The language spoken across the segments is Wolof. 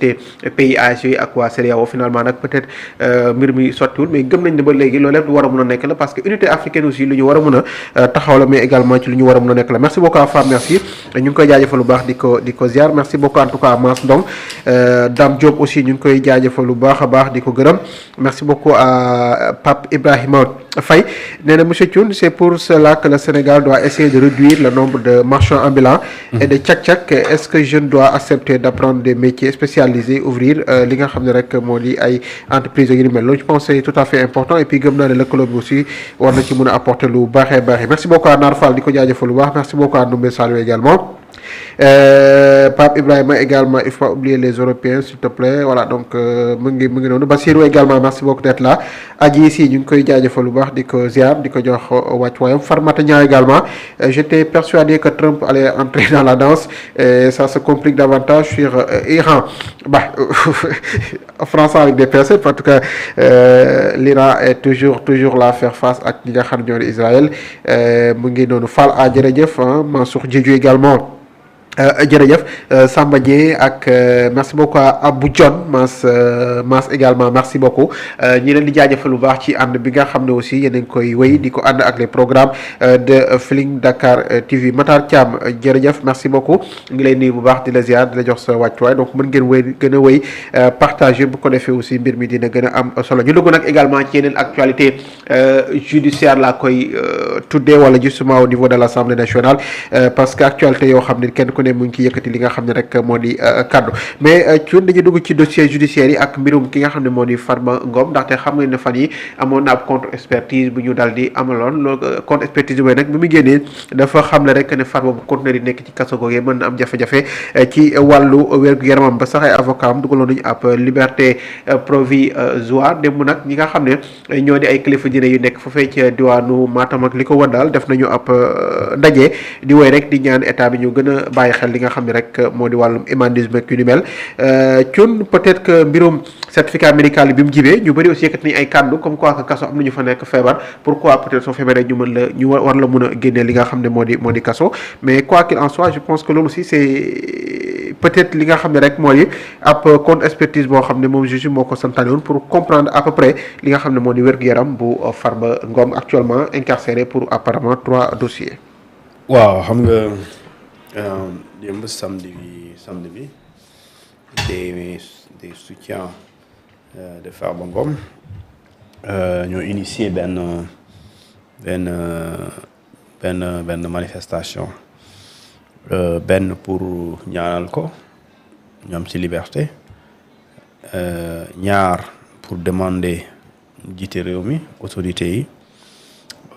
pays ASC ak waa CEDEAO finalement nag peut-être mbir mi sottiwul mais gëm nañ ne ba léegi loolu lépp war a mun a nekk la parce que unité africaine aussi lu ñu war a mun a taxaw la mais également ci lu ñu war a mun a nekk la merci beaucoup à Fam merci ñu ngi koy jaajëfal lu baax di ko ziar merci beaucoup en tout cas à Mass Ndong Dame Diop aussi ñu ngi koy jaajëfal lu baax a baax di ko gërëm merci beaucoup à Pape Ibrahima Faye nee na monsieur Thioune c'est pour cela que le Sénégal doit essayer de réduire le nombre de marchands ambulants et de tchak-tchak est-ce que je dois accepter d'apprendre des métiers spécialisés ouvrir li nga xam ne rek moo di ay entreprises yu ni mel loolu je pense c'est tout à fait important et puis gëm naa ne lëkkaloo bi aussi war na ci mën a apporter lu baaxee baaxee merci beaucoup à Nar Fall di ko jaajëfal lu baax merci beaucoup à Ndoumbe Salou également Pape Ibrahima également il faut pas oublier les Européens s'il te plaît voilà donc mu ngi noonu Bassirou également merci beaucoup d'être là aji ici ñu ngi koy jaajëfal lu baax di ko ziar di ko jox wàccuwaayam Farmata Niang également j'étais persuadé que Trump allait entrer dans la danse et ça se complique davantage sur Iran bah France avec des personnes en tout cas l'Iran est toujours là faire face ak ñi nga xam ñoo di Israël mu ngi noonu Fall a jërëjëf Mansour Diédhiou également jërëjëf Samba Dieng ak merci beaucoup à Abou John Mass également merci beaucoup ñi leen di jaajëfal lu baax ci ànd bi nga xam ne aussi yéen a ngi koy wéy di ko ànd ak les programmes de Feeling Dakar TV Matar Thiam jërëjëf merci beaucoup ngi lay nuyu bu baax di la ziar di la jox sa wàccuwaay donc mën ngeen wéy gën a wéy partager bu ko defee aussi mbir mi dina gën a am solo ñu dugg nag également ci yeneen actualité judiciaire laa koy tuddee wala justement au niveau de l'Assemblée nationale parce que actualité yoo xam ne kenn ku ne mu ngi ci yëkkati li nga xam ne rek moo di kaddu mais ci dañuy dugg ci dossier judiciaire yi ak mbirum ki nga xam ne moo di Farba Ngom ndaxte xam nga ne fan yi amoon na ab contre expertise bu ñu dal di amaloon loolu contre expertise boobu nag bi mu génnee dafa xam ne rek ne Farba bu continuer di nekk ci kaso googee mën na am jafe-jafe ci wàllu wér-gu-yaramam ba sax ay avocat am dugaloon nañu ab liberté provisoire démb nag ñi nga xam ne ñoo di ay kilifa diine yu nekk foofee ci diwaanu Matam ak li ko wër daal def nañu ab ndaje di woy rek di ñaan état bi ñu gën a bàyyi xel li nga xam ne rek moo di wàllum humanisme ak yu ni mel Thioune peut-être que mbirum certificat médical bi mu jibee ñu bëri aussi yëkkati nañu ay kàddu comme quoi que kaso am nañu fa nekk feebar pourquoi peut-être soo feebaree ñu war la mun a génnee li nga xam ne moo di kaso mais quoi qu'il en soit je pense que loolu aussi c'est peut-être li nga xam ne rek moo di ab contre expertise boo xam ne moom juge moo ko santaane woon pour comprendre à peu près li nga xam ne moo di wér-gu-yaram bu Farba Ngom actuellement incarcéré pour apparemment 3 dossiers. waaw xam nga démb samedi bi des soutiens de Farba Ngom ñoo initié benn manifestation benn pour ñaanal ko ñoom ci liberté ñaar pour demander jiite réew mi autorités yi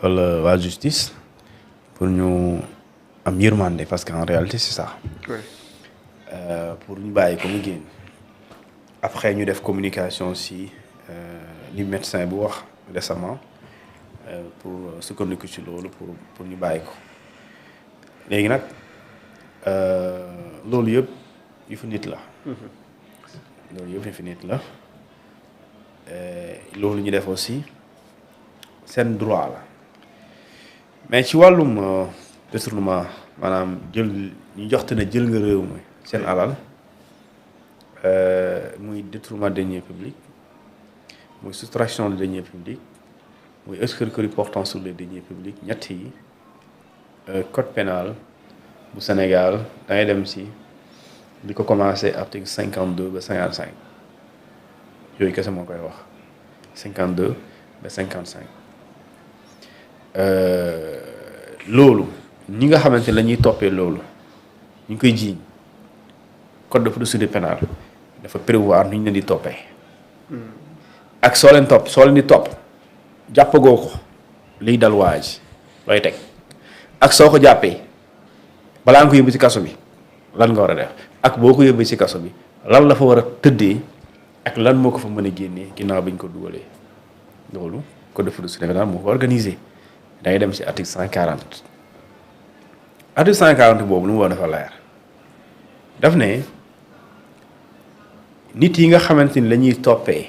wala waa justice pour ñu am yërmande parce que en réalité c'est ça. Oui. Pour ñu bàyyi ko mu génn après ñu def communication si li médecin bu wax récemment pour sukkandiku ci loolu pour ñu bàyyi ko léegi nag loolu yëpp yu fi nit la. loolu yëpp yu fi nit la loolu ñu def aussi seen droit la mais ci wàllum. détournement maanaam ñu joxte na jël nga réew mi seen alal muy détournement de deniers publics muy soustraction de deniers publics muy escroquerie portant sur les deniers publics ñett yi code pénal bu Sénégal da ngay dem si di ko commencé article 52 ba 55 yooyu kese moo koy wax 52 ba 55 loolu ñi nga xamante ne la ñuy toppee loolu ñu koy jiiñ code de procédure pénale dafa prévoir nu ñu leen di toppee ak soo leen di topp jàppagoo ko liy dal waaj looy teg ak soo ko jàppee balaa nga ko yóbbu ci kaso bi lan nga war a def ak boo ko yóbbee ci kaso bi lan la fa war a tëddee ak lan moo ko fa mën a génnee ginnaaw bi ñu ko dugalee loolu code de procédure pénale moo ko organisé da ngay dem ci article 140. article 140 boobu lu mu war dafa leer daf ne nit yi nga xamante ni la ñuy toppee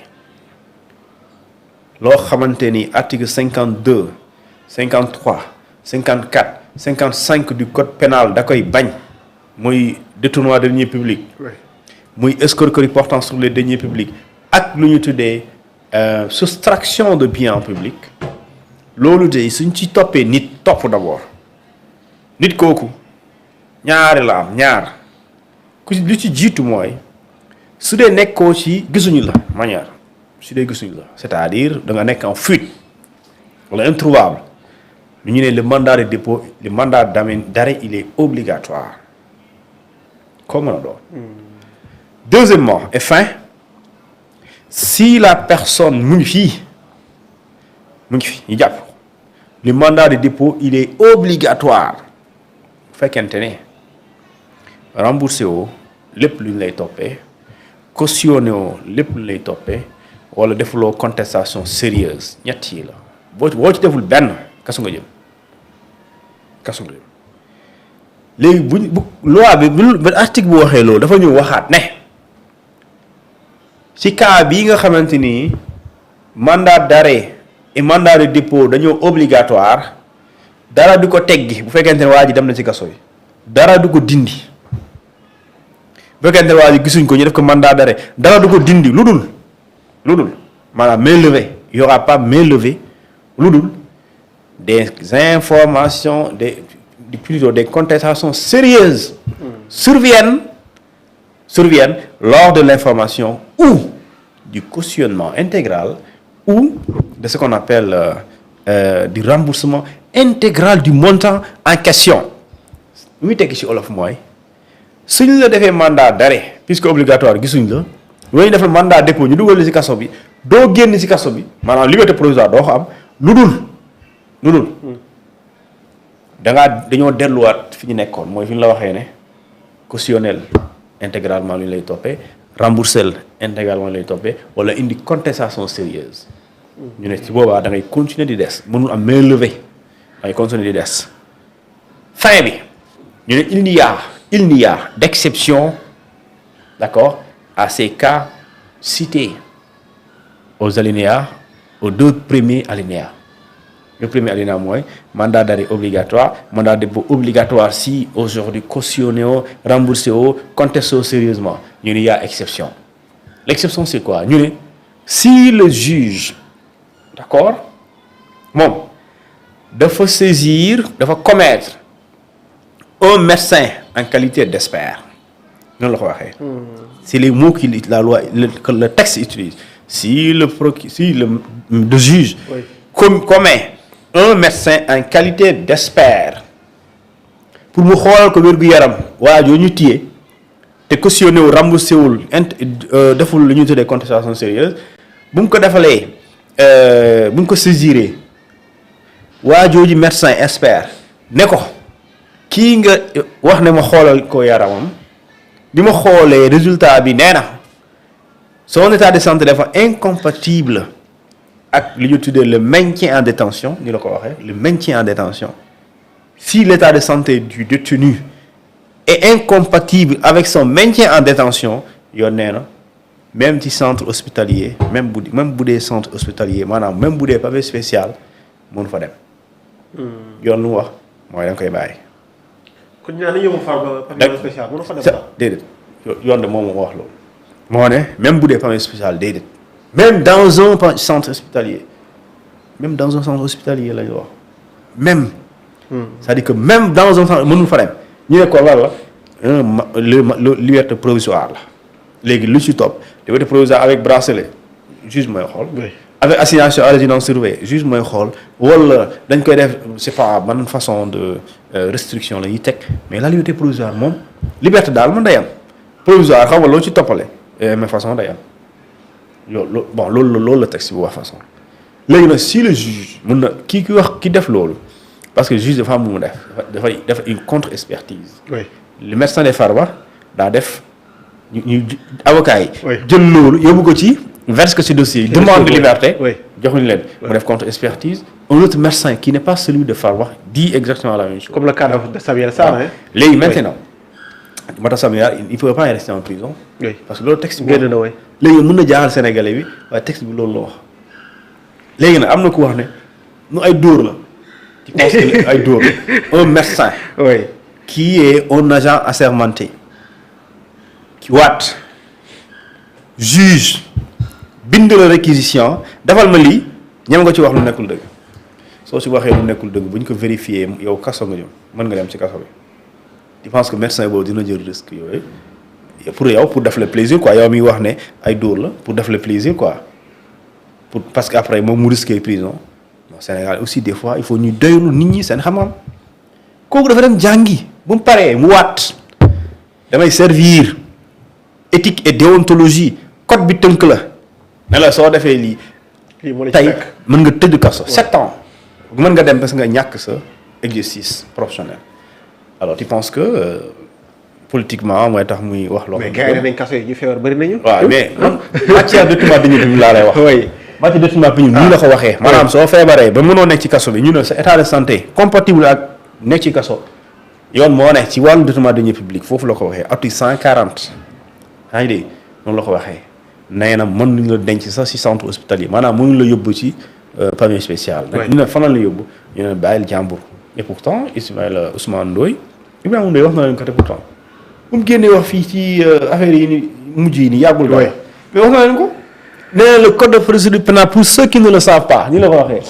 loo xamante ni article 52 53 54 55 du code pénal da koy bañ muy détournement de deniers publics muy escroquerie portant sur les deniers publics ak lu ñu tuddee soustraction de biens publics loolu de suñ ci toppee nit topp d'abord nit kooku ñaari la am ñaar ku lu ci jiitu mooy su dee nekkoo ci gisuñu la manière su dee gisuñu la c'est-à-dire da nga nekk en fuite wala introuvable lu ñu ne le mandat de dépôt le mandat d'arrêt il est obligatoire comme mën a doon deuxièmement et fin si la personne mu ngi fii ñu jàpp le mandat de dépôt il est obligatoire bu fekkente ne remboursé woo lépp lu ñu lay toppee cautionné woo lépp lu ñu lay toppee wala defuloo contestation sérieuse ñett yi la boo ci deful benn kasu nga jëm léegi bu loi bi article bu waxee loolu dafa ñëw waxaat ne ci cas bii nga xamante ni mandat d'arrêt et mandat de dépôt dañoo obligatoire dara du ko teggi bu fekkente ne waa ji dem na ci kaso yi dara du ko dindi bu fekkente ne waa ji gisuñ ko ñu def ko mandat d'arrêt dara du ko dindi lu dul maanaam main levée il y aura pas main levée lu dul des informations plutôt des contestations sérieuses surviennent lors de l'information ou du cautionnement intégral ou de ce qu'on appelle du remboursement intégral du montant en question lu muy tekki ci olof mooy suñ la defee mandat d'arrêt puisque obligatoire gisuñ la loolu ñu def mandat dépôt ñu dugal ci kaso bi doo génn ci kaso bi maanaam liberté provisoire doo ko am lu dul dañoo delluwaat fi ñu nekkoon mooy fi ñu la waxee ne cautionnel intégralement lu ñu lay toppee remboursel intégralement lu ñu lay toppee wala indi contestation sérieuse ñu ne ci boobaa da ngay continuer di des mënul am main levée da ngay continuer di des fin bi ñu ne il n'y a d'exception d'accord à ces cas cités aux alinéas aux deux premiers alinéas. Le premier alinéa mooy mandat d'arrêt obligatoire mandat de dépôt obligatoire si aujourd'hui cautionné woo remboursé woo contesté woo sérieusement ñu ne y a exception l'exception c'est quoi ñu ne si le juge d'accord moom dafa commettre un médecin en qualité d'expert noonu la ko waxee. c'est les mots que la loi le texte utilise si le juge commet un médecin en qualité d'expert pour mu xoolal ko wér-gu-yaram waa joo ñu téye te cautionné wu remboursé wul deful lu ñuy tuddee contestation sérieuse bu mu ko defalee bu mu ko saisiré waa jooju médecin expert ne ko kii nga wax ne ma xoolal ko yaramam bi ma xoolee résultat bi nee na son état de santé dafa incompatible ak li ñu tuddee le maintien en détention ni la ko waxee le maintien en détention si l'état de santé du détenu est incompatible avec son maintien en détention yoon nee na même ci centre hospitalier même bu dee centre hospitalier maanaam même bu dee pavé spécial mënu fa dem. yoon lu mu wax mooy da nga koy bàyyi. kon ñu naan la yóbbu pavé spécial mënu fa dem sax déedéet yoon de moom moo wax loolu. moo ne même bu dee pavé spécial déedéet. même dans un centre hospitalier la ñu wax même. c'est-à-dire que même dans un centre mënul fa dem ñu ne ko lan la liberté provisoire la léegi lu ci topp liberté provisoire avec bracelet juge mooy xool. avec assignation à résidence surveillée juge mooy xool wala dañ koy def c'est pas ban façon de restriction la ñuy teg mais la liberté provisoire moom liberté daal mën day am provisoire xam nga loo ci toppale mais façon day am. loolu la texte bu wax façon léegi nag si le juge mën na ki def loolu parce que juge dafa am lu mu dafay def une contre-expertise. oui le médecin des Farba daa def ñu avocat yi. jël loolu yóbbu ko ci verse ko ci dossier demande de liberté. joxuñu leen mu def contre-expertise. un autre médecin qui n'est pas celui de Farba dit exactement la même chose. comme le cas de Samuel Sarr. léegi maintenant Mata Samuel il faut pas rester en prison. parce que loolu texte bi. léegi mën na jaaxal sénégalais bi waaye texte bi loolu la wax léegi nag am na ku wax ne nu ay dóor la. ci constaté ay dóor la un médecin. qui est un agent assermenté. qui waat juge bind la réquisition defal ma lii ñem nga ci wax lu nekkul dëgg soo si waxee lu nekkul dëgg bu ñu ko vérifier yow kaso nga jëm mën nga dem ci kaso bi je pense que médecin boobu dina jël risque yooyu pour yow pour def le plaisir quoi yow miy wax ne ay dóor la pour def le plaisir quoi parce que après moom mu risqué prison au Sénégal aussi des fois il faut ñuy doylu nit ñi seen xam-xam kooku dafa dem jàngi bu mu paree mu waat damay servir éthique et déontologie code bi tënk la ne la soo defee lii tey mën nga tëdd kaso 7 ans mën nga dem parce que nga ñàkk sa exercice professionnel alors tu penses que politiquement mooy tax muy wax loo mais gars yi nañ kaso yi ñu feebar bëri nañu. waaw mais matière de tuuma dañu bi laa lay wax. oui matière de tuuma bi ñu nii la ko waxee. maanaam soo feebaree ba mënoo nekk ci kaso bi ñu ne sa état de santé compatible ak nekk ci kaso yoon moo ne ci wàllu détournement de deniers publics foofu la ko waxee article 140 yaa ngi dégg noonu la ko waxee nee na mën nañu la denc sax ci centre hospitalier maanaam mënuñu la yóbbu ci pavillon spécial. ñu ne fan la yóbbu ñu ne bàyyil jàmbur et pourtant Ismaïla Ousmane Ndoye Ibrahima Ndoye wax na leen ko te pourtant bu mu génnee wax fii ci affaire yi ni mujj yi nii yàggul doy mais wax na leen ko nee na le code de procédure pénale pour ceux qui ne le savent pas ni la ko waxee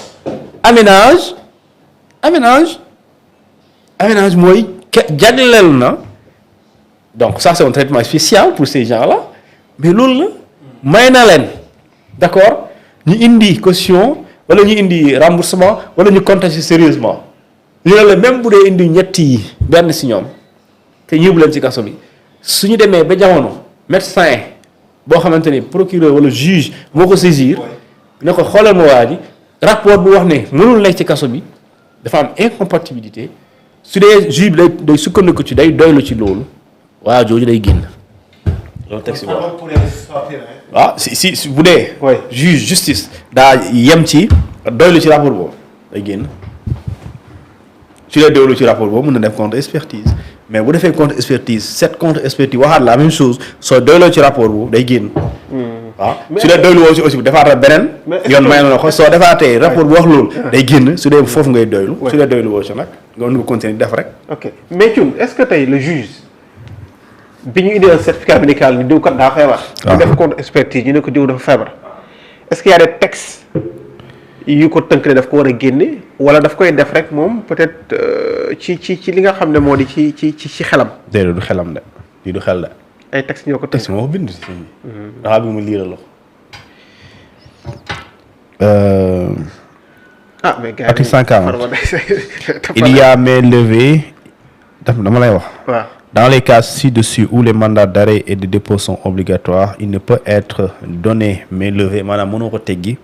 aménage mooy jagleel na donc ça c'est un traitement spécial pour ces gens-là mais loolu la may na leen d'accord ñu indi caution wala ñu indi remboursement wala ñu contester sérieusement ñu ne la même bu dee indi ñetti yi benn si ñoom te yóbbu leen ci kaso bi su ñu demee ba jamono médecin boo xamante ni procureur wala juge moo ko saisir ne ko xoolal ma waa ji rapport bu wax ne mënul nekk ci kaso bi dafa am incompatibilité su dee juge bi day sukkandiku ci day doylu ci loolu waa jooju day génn loolu texte bi waaw si bu dee juge justice daa yem ci doylu ci rapport boobu day génn su dee doylu ci rapport boobu mën na def contre expertise mais bu defee contre expertise cette contre expertise waxaat la même chose soo doyloo ci rapport boobu day génn waaw su dee doylu woo si aussi bu defaatal beneen yoon may na ko soo defaatee rapport bu wax loolu day génn su dee foofu ngay doylu su dee doylu woo si nag nga mën ko continuer def rek ok mais Thioune est-ce que tey le juge bi ñu indi un certificat médical ni diw kat daa feebar ñu def contre expertise ñu ne ko diw dafa feebar est-ce qu'il y a des textes yu ko tënk ne daf ko war a génne wala daf koy def rek moom peut-être ci li nga xam ne moo di ci xelam. déedéet du xelam de lii du xel de. ay textes ñoo ko tënk. texte moo ko bind si sëñ bi. dafa bëgg mu liiral la ko. mais gars article 140 il y a mainlevée dama lay wax. waaw. Dans les cas ci-dessus où les mandats d'arrêt et de dépôt sont obligatoires, il ne peut être donné mainlevée maanaam mënoo ko teggi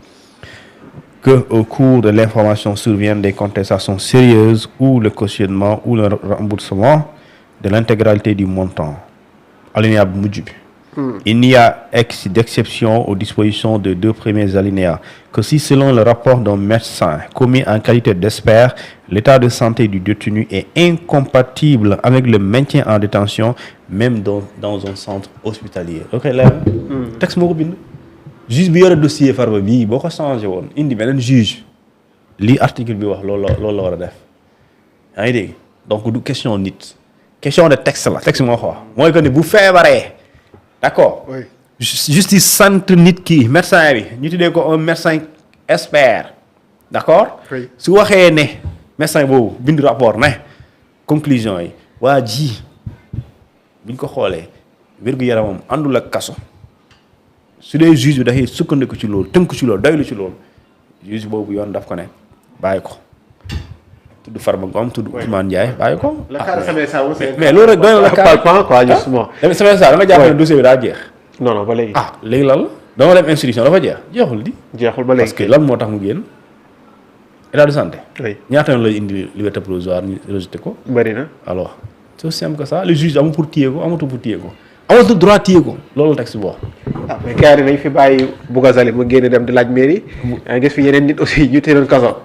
que au cours de l'information surviennent des contestations sérieuses ou le cautionnement ou le remboursement de l'intégralité du montant. Alinéa bu mujj bi. Il n'y a d'exception aux dispositions des 2 premiers alinéas que si selon le rapport d'un médecin commis en qualité d'expert, l'état de santé du détenu est incompatible avec le maintien en détention même dans un centre hospitalier. ok leer texte moo ko bind. juge bi yore dossier Farba bii boo ko changé woon indi beneen juge lii article bi wax loolu la war a def yaa ngi dégg donc du question nit question de texte la texte moo ko wax mooy que ni bu feebaree d'accord oui. justice sant nit ki médecin bi ñu tuddee ko un médecin expert d'accord oui. su waxee ne médecin boobu bind rapport ne conclusion yi waa ji buñ ko xoolee wér-gu-yaramam àndul ak kaso su dee juge bi dafay sukkandiku ci loolu tënk ci loolu doylu ci loolu juge boobu yoon daf ko ne bàyyi ko tudd Farba Ngom tudd Ousmane Ndiaye bàyyi ko. mais loolu rek doy na la palpant quoi justement. semaine saa da nga jàpp ne dossier bi daa jeex. non ba léegi. léegi lan la dama dem instruction dafa jeexul di. jeexul ba léegi parce que lan moo tax mu génn état de santé. oui ñaata yoon lay indi liberté provisoire ñu rejeté ko. bëri na alors c'est aussi simple que ça le juge amul pour téye ko amatul pour téye ko. amatul droit téye ko loolu texte boo. mais gars yi nañ fi bàyyi Bougazelli mu génne dem di laaj mairie. gis fi yeneen nit aussi ñu tëjoon kaso